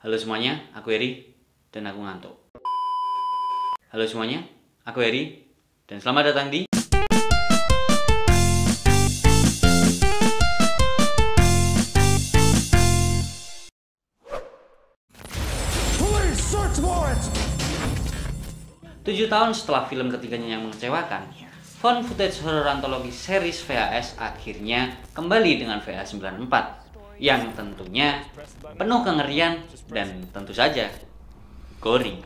Halo semuanya, aku Eri dan aku ngantuk. Halo semuanya, aku Eri dan selamat datang di Police, search warrant! 7 tahun setelah film ketiganya yang mengecewakan, found footage horror antologi series VHS akhirnya kembali dengan VHS 94 yang tentunya penuh kengerian dan tentu saja gory.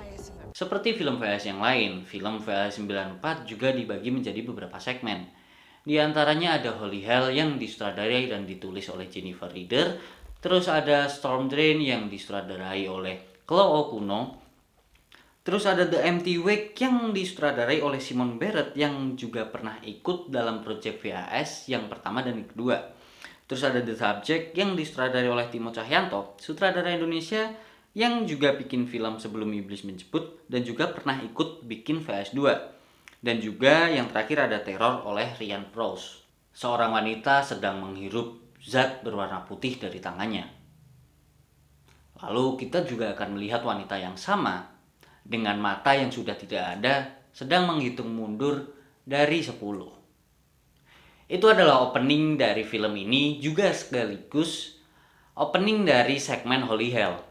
Seperti film VHS yang lain, film VHS 94 juga dibagi menjadi beberapa segmen. Di antaranya ada Holy Hell yang disutradarai dan ditulis oleh Jennifer Reeder, terus ada Storm Drain yang disutradarai oleh Chloe Okuno, terus ada The Empty Wake yang disutradarai oleh Simon Barrett yang juga pernah ikut dalam proyek VHS yang pertama dan yang kedua. Terus ada The Subject yang disutradarai oleh Timo Cahyanto, sutradara Indonesia yang juga bikin film Sebelum Iblis Menjemput dan juga pernah ikut bikin VHS 2. Dan juga yang terakhir ada Terror oleh Ryan Prowse. Seorang wanita sedang menghirup zat berwarna putih dari tangannya. Lalu kita juga akan melihat wanita yang sama dengan mata yang sudah tidak ada sedang menghitung mundur dari 10. Itu adalah opening dari film ini, juga sekaligus opening dari segmen Holy Hell.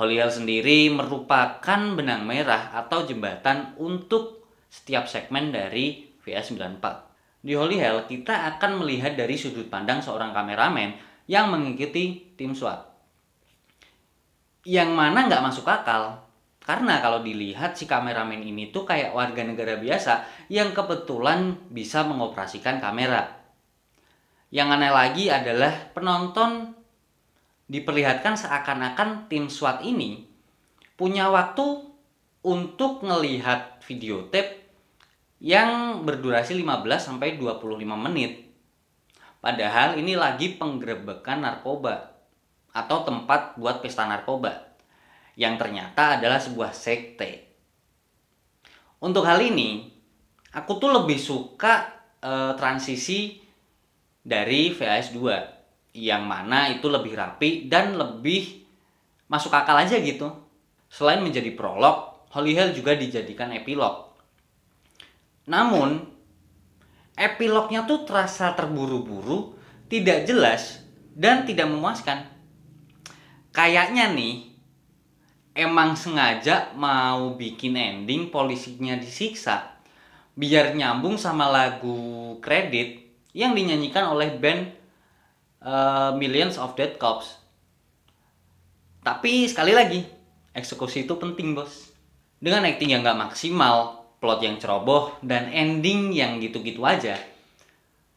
Holy Hell sendiri merupakan benang merah atau jembatan untuk setiap segmen dari VHS 94. Di Holy Hell kita akan melihat dari sudut pandang seorang kameramen yang mengikuti tim SWAT. Yang mana nggak masuk akal. Karena kalau dilihat si kameramen ini tuh kayak warga negara biasa yang kebetulan bisa mengoperasikan kamera. Yang aneh lagi adalah penonton diperlihatkan seakan-akan tim SWAT ini punya waktu untuk ngelihat video tape yang berdurasi 15-25 menit. Padahal ini lagi penggerebekan narkoba atau tempat buat pesta narkoba yang ternyata adalah sebuah sekte. Untuk hal ini, aku tuh lebih suka transisi dari VHS 2 yang mana itu lebih rapi dan lebih masuk akal aja gitu. Selain menjadi prolog, Holy Hell juga dijadikan epilog. Namun, epilognya tuh terasa terburu-buru, tidak jelas, dan tidak memuaskan. Kayaknya nih, emang sengaja mau bikin ending polisinya disiksa biar nyambung sama lagu kredit yang dinyanyikan oleh band Millions of Dead Cops. Tapi sekali lagi, eksekusi itu penting bos. Dengan acting yang gak maksimal, plot yang ceroboh, dan ending yang gitu-gitu aja,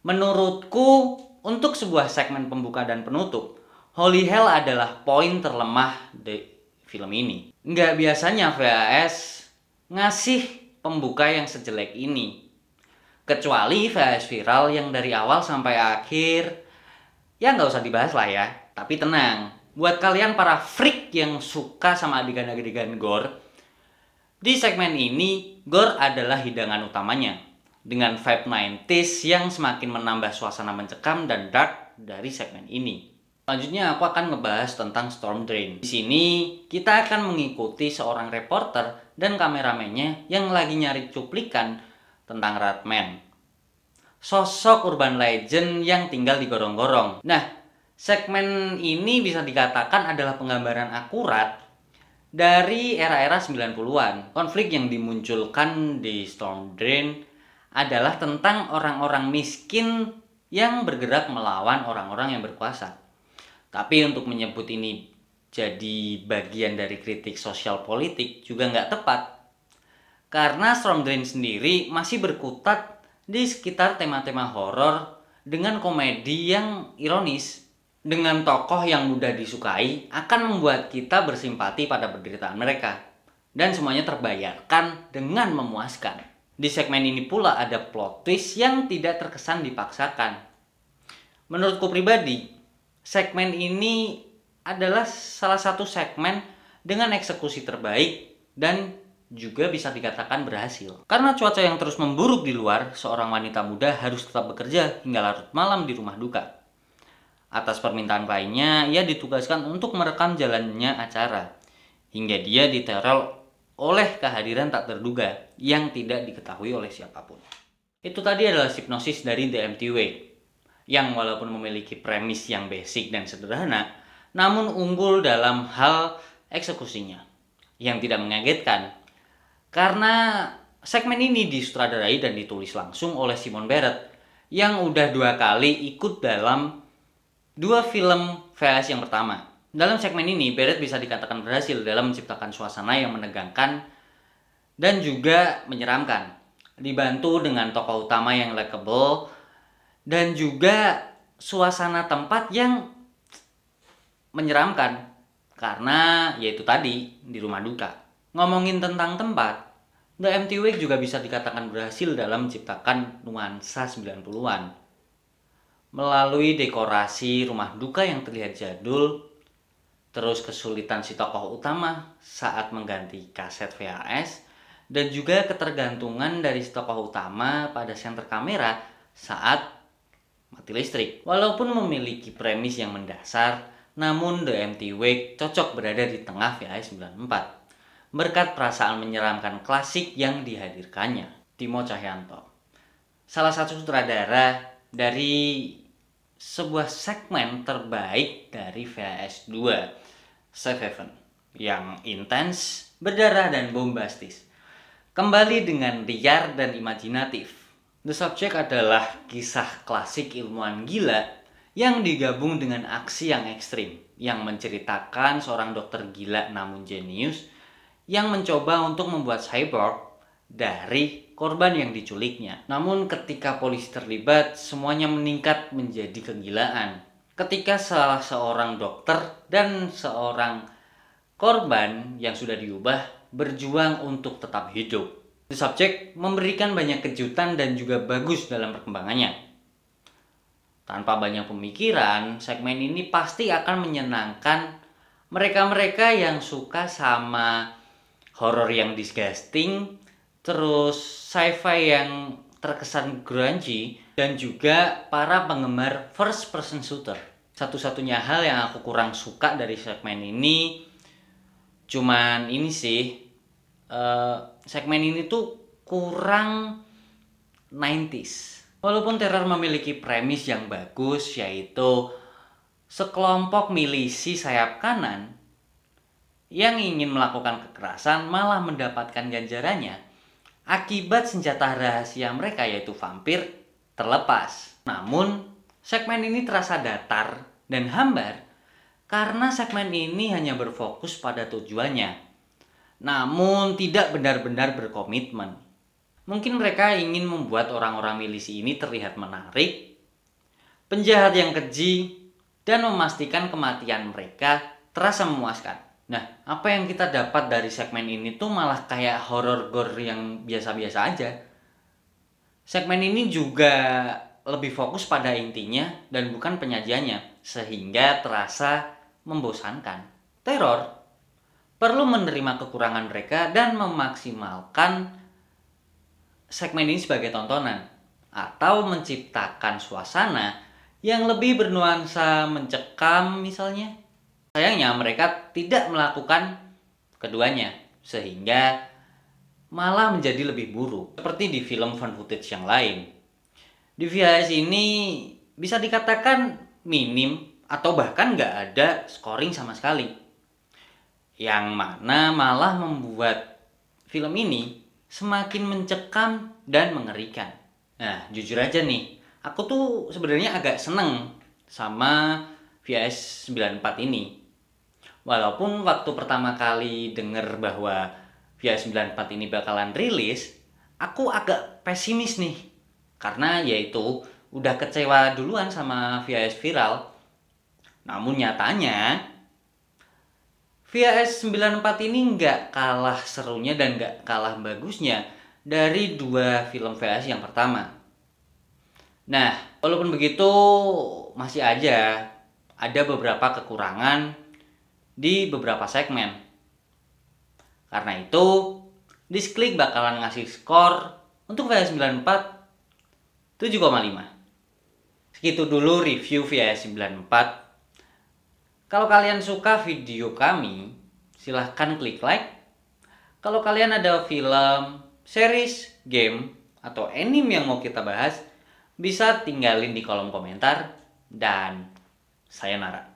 menurutku untuk sebuah segmen pembuka dan penutup, Holy Hell adalah poin terlemah di film ini. Nggak biasanya VHS ngasih pembuka yang sejelek ini. Kecuali VHS viral yang dari awal sampai akhir, ya nggak usah dibahas lah ya. Tapi tenang, buat kalian para freak yang suka sama adegan-adegan gore, di segmen ini gore adalah hidangan utamanya. Dengan vibe 90s yang semakin menambah suasana mencekam dan dark dari segmen ini. Selanjutnya aku akan ngebahas tentang Storm Drain. Di sini kita akan mengikuti seorang reporter dan kameramennya yang lagi nyari cuplikan tentang Ratman, sosok urban legend yang tinggal di gorong-gorong. Nah, segmen ini bisa dikatakan adalah penggambaran akurat dari era-era 90-an. Konflik yang dimunculkan di Storm Drain adalah tentang orang-orang miskin yang bergerak melawan orang-orang yang berkuasa. Tapi untuk menyebut ini jadi bagian dari kritik sosial politik juga nggak tepat. Karena Storm Drain sendiri masih berkutat di sekitar tema-tema horor dengan komedi yang ironis. Dengan tokoh yang mudah disukai akan membuat kita bersimpati pada penderitaan mereka. Dan semuanya terbayarkan dengan memuaskan. Di segmen ini pula ada plot twist yang tidak terkesan dipaksakan. Menurutku pribadi, segmen ini adalah salah satu segmen dengan eksekusi terbaik dan juga bisa dikatakan berhasil. Karena cuaca yang terus memburuk di luar, seorang wanita muda harus tetap bekerja hingga larut malam di rumah duka. Atas permintaan kliennya, ia ditugaskan untuk merekam jalannya acara, hingga dia diteror oleh kehadiran tak terduga yang tidak diketahui oleh siapapun. Itu tadi adalah hipnosis dari The Empty Wake, yang walaupun memiliki premis yang basic dan sederhana, namun unggul dalam hal eksekusinya, yang tidak mengagetkan. Karena segmen ini disutradarai dan ditulis langsung oleh Simon Barrett, yang udah 2 kali ikut dalam 2 film VHS yang pertama. Dalam segmen ini, Barrett bisa dikatakan berhasil dalam menciptakan suasana yang menegangkan dan juga menyeramkan. Dibantu dengan tokoh utama yang likable dan juga suasana tempat yang menyeramkan. Karena yaitu tadi, di rumah duka. Ngomongin tentang tempat, The Empty Wake juga bisa dikatakan berhasil dalam menciptakan nuansa 90-an. Melalui dekorasi rumah duka yang terlihat jadul, terus kesulitan si tokoh utama saat mengganti kaset VHS, dan juga ketergantungan dari si tokoh utama pada senter kamera saat mati listrik. Walaupun memiliki premis yang mendasar, namun The Empty Wake cocok berada di tengah VHS 94 berkat perasaan menyeramkan klasik yang dihadirkannya. Timo Cahyanto, salah satu sutradara dari sebuah segmen terbaik dari VHS 2, Safe Haven, yang intens, berdarah, dan bombastis. Kembali dengan liar dan imajinatif. The Subject adalah kisah klasik ilmuwan gila yang digabung dengan aksi yang ekstrim, yang menceritakan seorang dokter gila namun jenius yang mencoba untuk membuat cyborg dari korban yang diculiknya. Namun ketika polisi terlibat, semuanya meningkat menjadi kegilaan. Ketika salah seorang dokter dan seorang korban yang sudah diubah berjuang untuk tetap hidup. The Subject memberikan banyak kejutan dan juga bagus dalam perkembangannya. Tanpa banyak pemikiran, segmen ini pasti akan menyenangkan mereka-mereka yang suka sama horor yang disgusting, terus sci-fi yang terkesan grungy, dan juga para penggemar first person shooter. Satu-satunya hal yang aku kurang suka dari segmen ini cuman ini sih, segmen ini tuh kurang 90s. Walaupun teror memiliki premis yang bagus, yaitu sekelompok milisi sayap kanan yang ingin melakukan kekerasan malah mendapatkan ganjarannya akibat senjata rahasia mereka yaitu vampir terlepas. Namun, segmen ini terasa datar dan hambar karena segmen ini hanya berfokus pada tujuannya, namun tidak benar-benar berkomitmen. Mungkin mereka ingin membuat orang-orang milisi ini terlihat menarik, penjahat yang keji, dan memastikan kematian mereka terasa memuaskan. Nah, apa yang kita dapat dari segmen ini tuh malah kayak horror gore yang biasa-biasa aja. Segmen ini juga lebih fokus pada intinya dan bukan penyajiannya, sehingga terasa membosankan. Teror perlu menerima kekurangan mereka dan memaksimalkan segmen ini sebagai tontonan, atau menciptakan suasana yang lebih bernuansa mencekam misalnya. Sayangnya mereka tidak melakukan keduanya, sehingga malah menjadi lebih buruk, seperti di film found footage yang lain. Di VHS ini bisa dikatakan minim atau bahkan nggak ada scoring sama sekali, yang mana malah membuat film ini semakin mencekam dan mengerikan. Nah, jujur aja nih, aku tuh sebenarnya agak seneng sama VHS 94 ini. Walaupun waktu pertama kali denger bahwa VHS 94 ini bakalan rilis, aku agak pesimis nih. Karena yaitu udah kecewa duluan sama VHS viral. Namun nyatanya VHS 94 ini nggak kalah serunya dan nggak kalah bagusnya dari 2 film VHS yang pertama. Nah, walaupun begitu masih aja ada beberapa kekurangan di beberapa segmen. Karena itu, Disklik bakalan ngasih skor untuk VHS 94 7,5. Segitu dulu review VHS 94. Kalau kalian suka video kami, silahkan klik like. Kalau kalian ada film, series, game, atau anime yang mau kita bahas, bisa tinggalin di kolom komentar. Dan sayonara.